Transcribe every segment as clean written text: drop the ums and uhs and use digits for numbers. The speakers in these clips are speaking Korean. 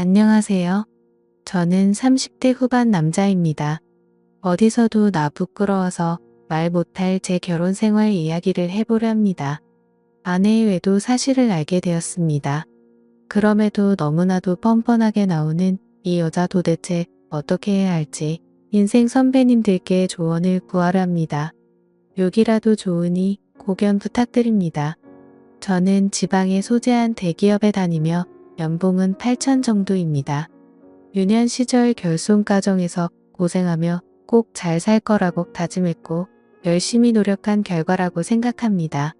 안녕하세요. 저는 30대 후반 남자입니다. 어디서도 나 부끄러워서 말 못할 제 결혼 생활 이야기를 해보려 합니다. 아내의 외도 사실을 알게 되었습니다. 그럼에도 너무나도 뻔뻔하게 나오는 이 여자 도대체 어떻게 해야 할지 인생 선배님들께 조언을 구하려 합니다. 욕이라도 좋으니 고견 부탁드립니다. 저는 지방에 소재한 대기업에 다니며 연봉은 8천 정도입니다. 유년 시절 결손 가정에서 고생하며 꼭 잘 살 거라고 다짐했고 열심히 노력한 결과라고 생각합니다.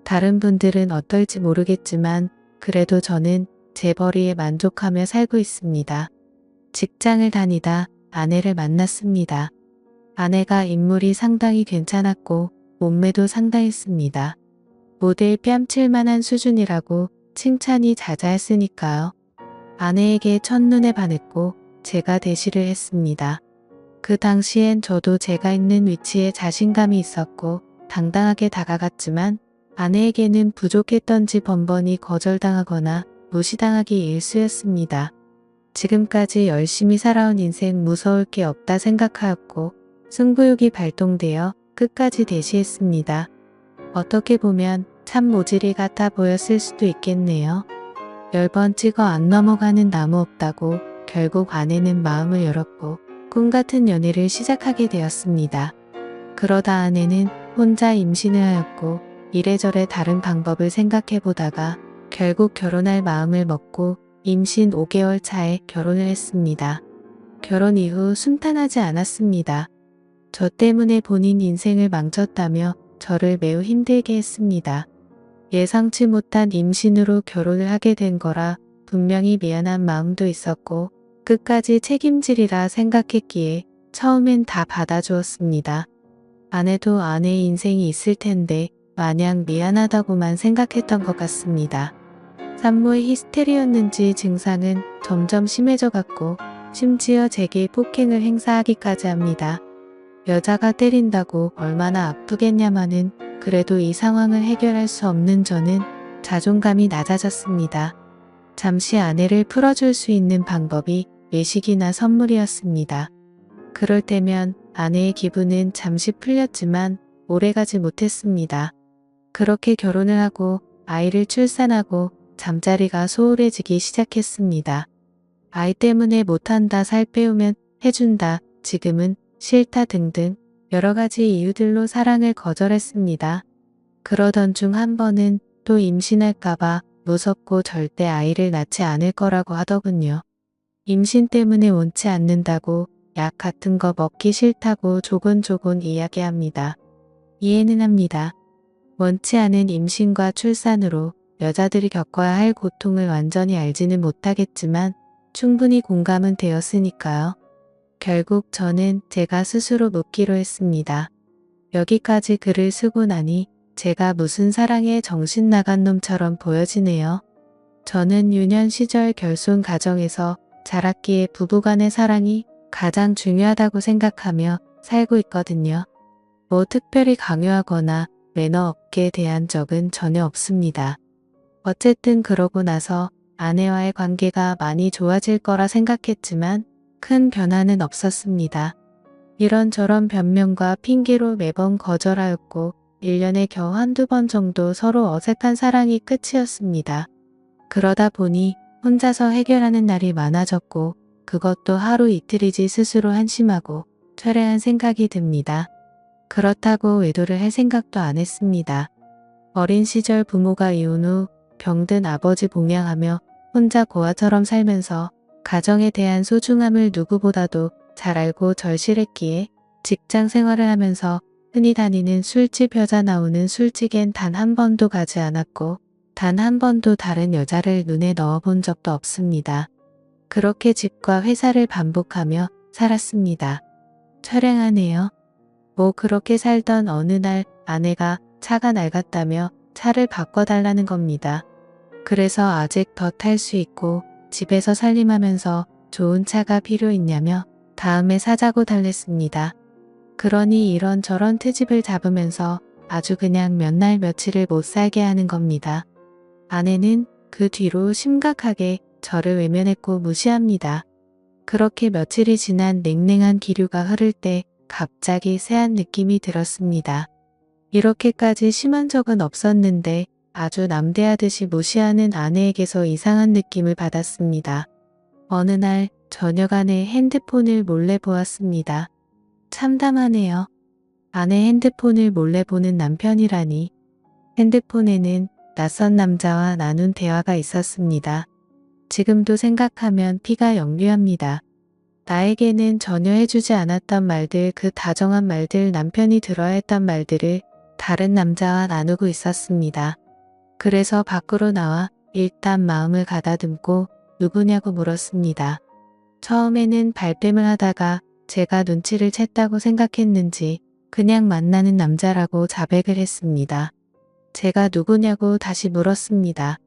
다른 분들은 어떨지 모르겠지만 그래도 저는 제 벌이에 만족하며 살고 있습니다. 직장을 다니다 아내를 만났습니다. 아내가 인물이 상당히 괜찮았고 몸매도 상당했습니다. 모델 뺨칠 만한 수준이라고 칭찬이 자자했으니까요. 아내에게 첫눈에 반했고 제가 대시를 했습니다. 그 당시엔 저도 제가 있는 위치에 자신감이 있었고 당당하게 다가갔지만 아내에게는 부족했던지 번번이 거절당하거나 무시당하기 일쑤였습니다. 지금까지 열심히 살아온 인생 무서울 게 없다 생각하였고 승부욕이 발동되어 끝까지 대시했습니다. 어떻게 보면 참 모질이 같아 보였을 수도 있겠네요. 10번 찍어 안 넘어가는 나무 없다고 결국 아내는 마음을 열었고 꿈같은 연애를 시작하게 되었습니다. 그러다 아내는 혼자 임신을 하였고 이래저래 다른 방법을 생각해보다가 결국 결혼할 마음을 먹고 임신 5개월 차에 결혼을 했습니다. 결혼 이후 순탄하지 않았습니다. 저 때문에 본인 인생을 망쳤다며 저를 매우 힘들게 했습니다. 예상치 못한 임신으로 결혼을 하게 된 거라 분명히 미안한 마음도 있었고 끝까지 책임지리라 생각했기에 처음엔 다 받아주었습니다. 아내도 아내의 인생이 있을 텐데 마냥 미안하다고만 생각했던 것 같습니다. 산모의 히스테리였는지 증상은 점점 심해져 갔고 심지어 제게 폭행을 행사하기까지 합니다. 여자가 때린다고 얼마나 아프겠냐마는 그래도 이 상황을 해결할 수 없는 저는 자존감이 낮아졌습니다. 잠시 아내를 풀어줄 수 있는 방법이 외식이나 선물이었습니다. 그럴 때면 아내의 기분은 잠시 풀렸지만 오래가지 못했습니다. 그렇게 결혼을 하고 아이를 출산하고 잠자리가 소홀해지기 시작했습니다. 아이 때문에 못한다, 살 빼우면 해준다, 지금은 싫다 등등 여러 가지 이유들로 사랑을 거절했습니다. 그러던 중 한 번은 또 임신할까봐 무섭고 절대 아이를 낳지 않을 거라고 하더군요. 임신 때문에 원치 않는다고 약 같은 거 먹기 싫다고 조곤조곤 이야기합니다. 이해는 합니다. 원치 않은 임신과 출산으로 여자들이 겪어야 할 고통을 완전히 알지는 못하겠지만 충분히 공감은 되었으니까요. 결국 저는 제가 스스로 묻기로 했습니다. 여기까지 글을 쓰고 나니 제가 무슨 사랑에 정신 나간 놈처럼 보여지네요. 저는 유년 시절 결손 가정에서 자랐기에 부부간의 사랑이 가장 중요하다고 생각하며 살고 있거든요. 뭐 특별히 강요하거나 매너 없게 대한 적은 전혀 없습니다. 어쨌든 그러고 나서 아내와의 관계가 많이 좋아질 거라 생각했지만 큰 변화는 없었습니다. 이런저런 변명과 핑계로 매번 거절하였고 1년에 겨우 한두 번 정도 서로 어색한 사랑이 끝이었습니다. 그러다 보니 혼자서 해결하는 날이 많아졌고 그것도 하루 이틀이지 스스로 한심하고 철회한 생각이 듭니다. 그렇다고 외도를 할 생각도 안 했습니다. 어린 시절 부모가 이혼 후 병든 아버지 봉양하며 혼자 고아처럼 살면서 가정에 대한 소중함을 누구보다도 잘 알고 절실했기에 직장 생활을 하면서 흔히 다니는 술집 여자 나오는 술집엔 단 한 번도 가지 않았고 단 한 번도 다른 여자를 눈에 넣어본 적도 없습니다. 그렇게 집과 회사를 반복하며 살았습니다. 철량하네요. 뭐 그렇게 살던 어느 날 아내가 차가 낡았다며 차를 바꿔달라는 겁니다. 그래서 아직 더 탈 수 있고 집에서 살림하면서 좋은 차가 필요 있냐며 다음에 사자고 달랬습니다. 그러니 이런저런 트집을 잡으면서 아주 그냥 몇 날 며칠을 못 살게 하는 겁니다. 아내는 그 뒤로 심각하게 저를 외면했고 무시합니다. 그렇게 며칠이 지난 냉랭한 기류가 흐를 때 갑자기 쎄한 느낌이 들었습니다. 이렇게까지 심한 적은 없었는데 아주 남대하듯이 무시하는 아내에게서 이상한 느낌을 받았습니다. 어느 날 저녁 아내 핸드폰을 몰래 보았습니다. 참담하네요. 아내 핸드폰을 몰래 보는 남편이라니. 핸드폰에는 낯선 남자와 나눈 대화가 있었습니다. 지금도 생각하면 피가 역류합니다. 나에게는 전혀 해주지 않았던 말들, 그 다정한 말들, 남편이 들어야 했던 말들을 다른 남자와 나누고 있었습니다. 그래서 밖으로 나와 일단 마음을 가다듬고 누구냐고 물었습니다. 처음에는 발뺌을 하다가 제가 눈치를 챘다고 생각했는지 그냥 만나는 남자라고 자백을 했습니다. 제가 누구냐고 다시 물었습니다.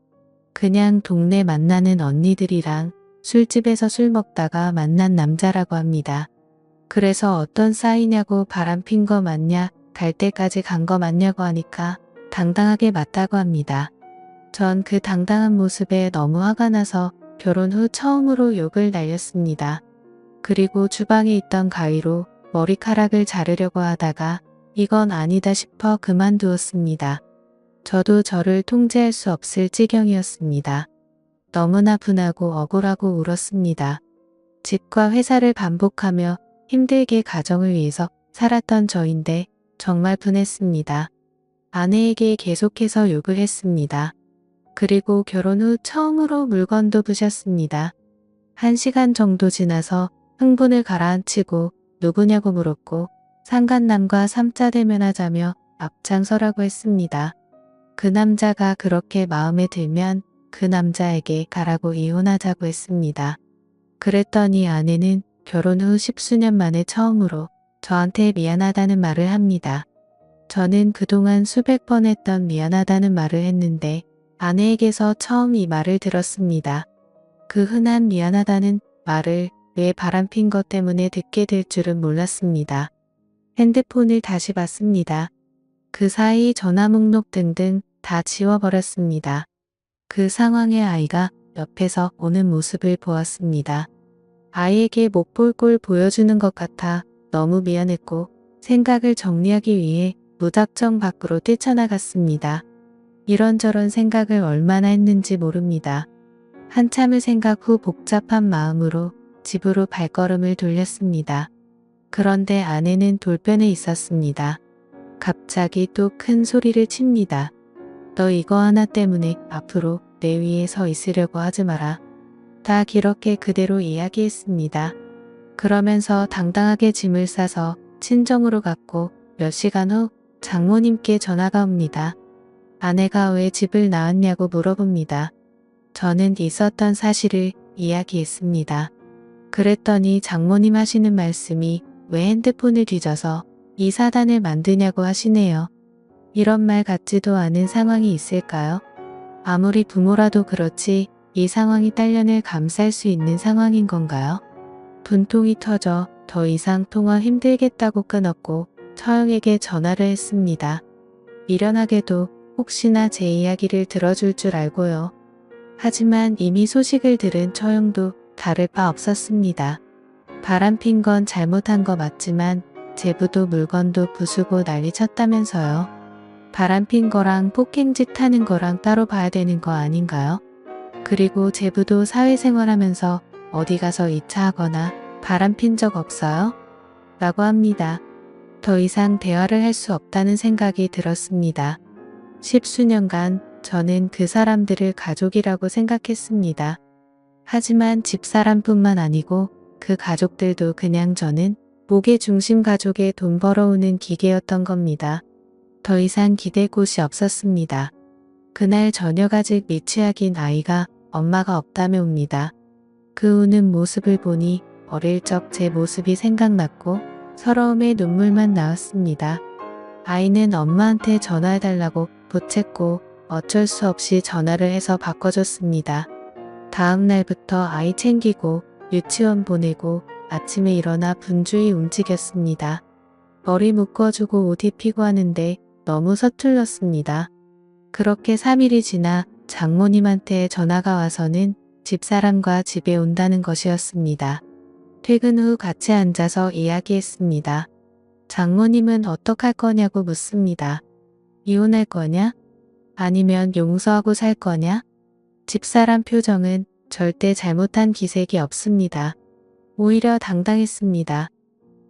그냥 동네 만나는 언니들이랑 술집에서 술 먹다가 만난 남자라고 합니다. 그래서 어떤 싸이냐고 바람핀 거 맞냐, 갈 때까지 간 거 맞냐고 하니까 당당하게 맞다고 합니다. 전 그 당당한 모습에 너무 화가 나서 결혼 후 처음으로 욕을 날렸습니다. 그리고 주방에 있던 가위로 머리카락을 자르려고 하다가 이건 아니다 싶어 그만두었습니다. 저도 저를 통제할 수 없을 지경이었습니다. 너무나 분하고 억울하고 울었습니다. 집과 회사를 반복하며 힘들게 가정을 위해서 살았던 저인데 정말 분했습니다. 아내에게 계속해서 욕을 했습니다. 그리고 결혼 후 처음으로 물건도 부셨습니다. 1시간 정도 지나서 흥분을 가라앉히고 누구냐고 물었고 상간남과 3자 대면하자며 앞장서라고 했습니다. 그 남자가 그렇게 마음에 들면 그 남자에게 가라고 이혼하자고 했습니다. 그랬더니 아내는 결혼 후 10수년 만에 처음으로 저한테 미안하다는 말을 합니다. 저는 그동안 수백 번 했던 미안하다는 말을 했는데 아내에게서 처음 이 말을 들었습니다. 그 흔한 미안하다는 말을 왜 바람핀 것 때문에 듣게 될 줄은 몰랐습니다. 핸드폰을 다시 봤습니다. 그 사이 전화 목록 등등 다 지워버렸습니다. 그 상황에 아이가 옆에서 오는 모습을 보았습니다. 아이에게 못 볼 꼴 보여주는 것 같아 너무 미안했고 생각을 정리하기 위해 무작정 밖으로 뛰쳐나갔습니다. 이런저런 생각을 얼마나 했는지 모릅니다. 한참을 생각 후 복잡한 마음으로 집으로 발걸음을 돌렸습니다. 그런데 아내는 돌변해 있었습니다. 갑자기 또 큰 소리를 칩니다. 너 이거 하나 때문에 앞으로 내 위에 서 있으려고 하지 마라. 다 그렇게 그대로 이야기했습니다. 그러면서 당당하게 짐을 싸서 친정으로 갔고 몇 시간 후 장모님께 전화가 옵니다. 아내가 왜 집을 나왔냐고 물어봅니다. 저는 있었던 사실을 이야기했습니다. 그랬더니 장모님 하시는 말씀이 왜 핸드폰을 뒤져서 이 사단을 만드냐고 하시네요. 이런 말 같지도 않은 상황이 있을까요? 아무리 부모라도 그렇지 이 상황이 딸년을 감쌀 수 있는 상황인 건가요? 분통이 터져 더 이상 통화 힘들겠다고 끊었고 처형에게 전화를 했습니다. 미련하게도 혹시나 제 이야기를 들어줄 줄 알고요. 하지만 이미 소식을 들은 처형도 다를 바 없었습니다. 바람핀 건 잘못한 거 맞지만 제부도 물건도 부수고 난리 쳤다면서요. 바람핀 거랑 폭행짓 하는 거랑 따로 봐야 되는 거 아닌가요? 그리고 제부도 사회생활하면서 어디 가서 2차 하거나 바람핀 적 없어요? 라고 합니다. 더 이상 대화를 할 수 없다는 생각이 들었습니다. 10수년간 저는 그 사람들을 가족이라고 생각했습니다. 하지만 집사람뿐만 아니고 그 가족들도 그냥 저는 목의 중심 가족에 돈 벌어오는 기계였던 겁니다. 더 이상 기댈 곳이 없었습니다. 그날 저녁 아직 미취학인 아이가 엄마가 없다며 옵니다. 그 우는 모습을 보니 어릴 적 제 모습이 생각났고 서러움에 눈물만 나왔습니다. 아이는 엄마한테 전화해달라고 보챘고 어쩔 수 없이 전화를 해서 바꿔줬습니다. 다음 날부터 아이 챙기고 유치원 보내고 아침에 일어나 분주히 움직였습니다. 머리 묶어주고 옷 입히고 하는데 너무 서툴렀습니다. 그렇게 3일이 지나 장모님한테 전화가 와서는 집사람과 집에 온다는 것이었습니다. 퇴근 후 같이 앉아서 이야기했습니다. 장모님은 어떡할 거냐고 묻습니다. 이혼할 거냐? 아니면 용서하고 살 거냐? 집사람 표정은 절대 잘못한 기색이 없습니다. 오히려 당당했습니다.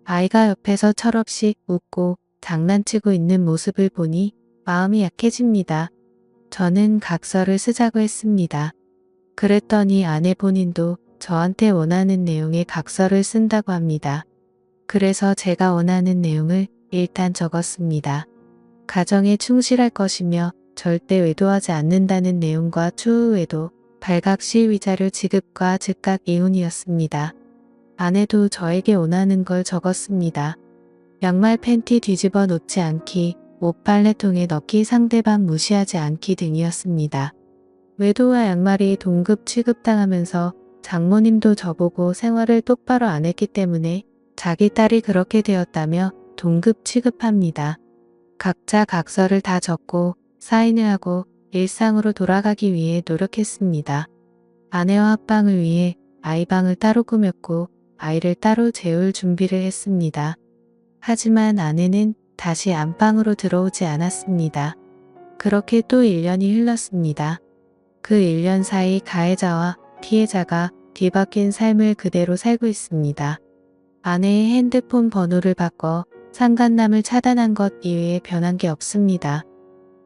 아이가 옆에서 철없이 웃고 장난치고 있는 모습을 보니 마음이 약해집니다. 저는 각서를 쓰자고 했습니다. 그랬더니 아내 본인도 저한테 원하는 내용의 각서를 쓴다고 합니다. 그래서 제가 원하는 내용을 일단 적었습니다. 가정에 충실할 것이며 절대 외도하지 않는다는 내용과 추후 외도, 발각시 위자료 지급과 즉각 이혼이었습니다. 아내도 저에게 원하는 걸 적었습니다. 양말 팬티 뒤집어 놓지 않기, 옷 빨래통에 넣기, 상대방 무시하지 않기 등이었습니다. 외도와 양말이 동급 취급당하면서 장모님도 저보고 생활을 똑바로 안 했기 때문에 자기 딸이 그렇게 되었다며 동급 취급합니다. 각자 각서를 다 적고 사인을 하고 일상으로 돌아가기 위해 노력했습니다. 아내와 합방을 위해 아이방을 따로 꾸몄고 아이를 따로 재울 준비를 했습니다. 하지만 아내는 다시 안방으로 들어오지 않았습니다. 그렇게 또 1년이 흘렀습니다. 그 1년 사이 가해자와 피해자가 뒤바뀐 삶을 그대로 살고 있습니다. 아내의 핸드폰 번호를 바꿔 상간남을 차단한 것 이외에 변한 게 없습니다.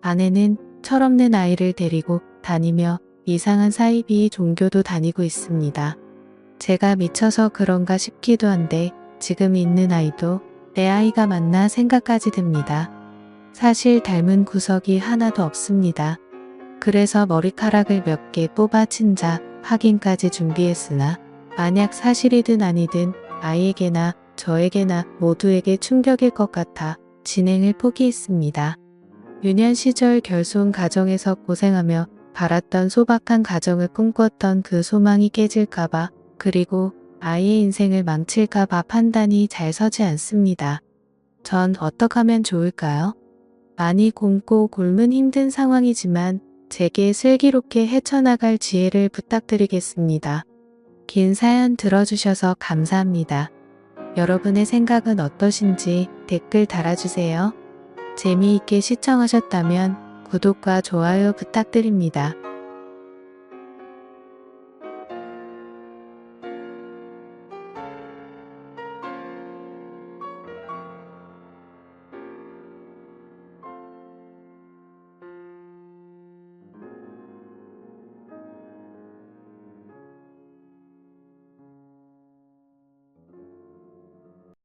아내는 철없는 아이를 데리고 다니며 이상한 사이비 종교도 다니고 있습니다. 제가 미쳐서 그런가 싶기도 한데 지금 있는 아이도 내 아이가 맞나 생각까지 듭니다. 사실 닮은 구석이 하나도 없습니다. 그래서 머리카락을 몇 개 뽑아 친자 확인까지 준비했으나 만약 사실이든 아니든 아이에게나 저에게나 모두에게 충격일 것 같아 진행을 포기했습니다. 유년 시절 결손 가정에서 고생하며 바랐던 소박한 가정을 꿈꿨던 그 소망이 깨질까봐 그리고 아이의 인생을 망칠까봐 판단이 잘 서지 않습니다. 전 어떻게 하면 좋을까요? 많이 굶고 굶은 힘든 상황이지만 제게 슬기롭게 헤쳐나갈 지혜를 부탁드리겠습니다. 긴 사연 들어주셔서 감사합니다. 여러분의 생각은 어떠신지 댓글 달아주세요. 재미있게 시청하셨다면 구독과 좋아요 부탁드립니다.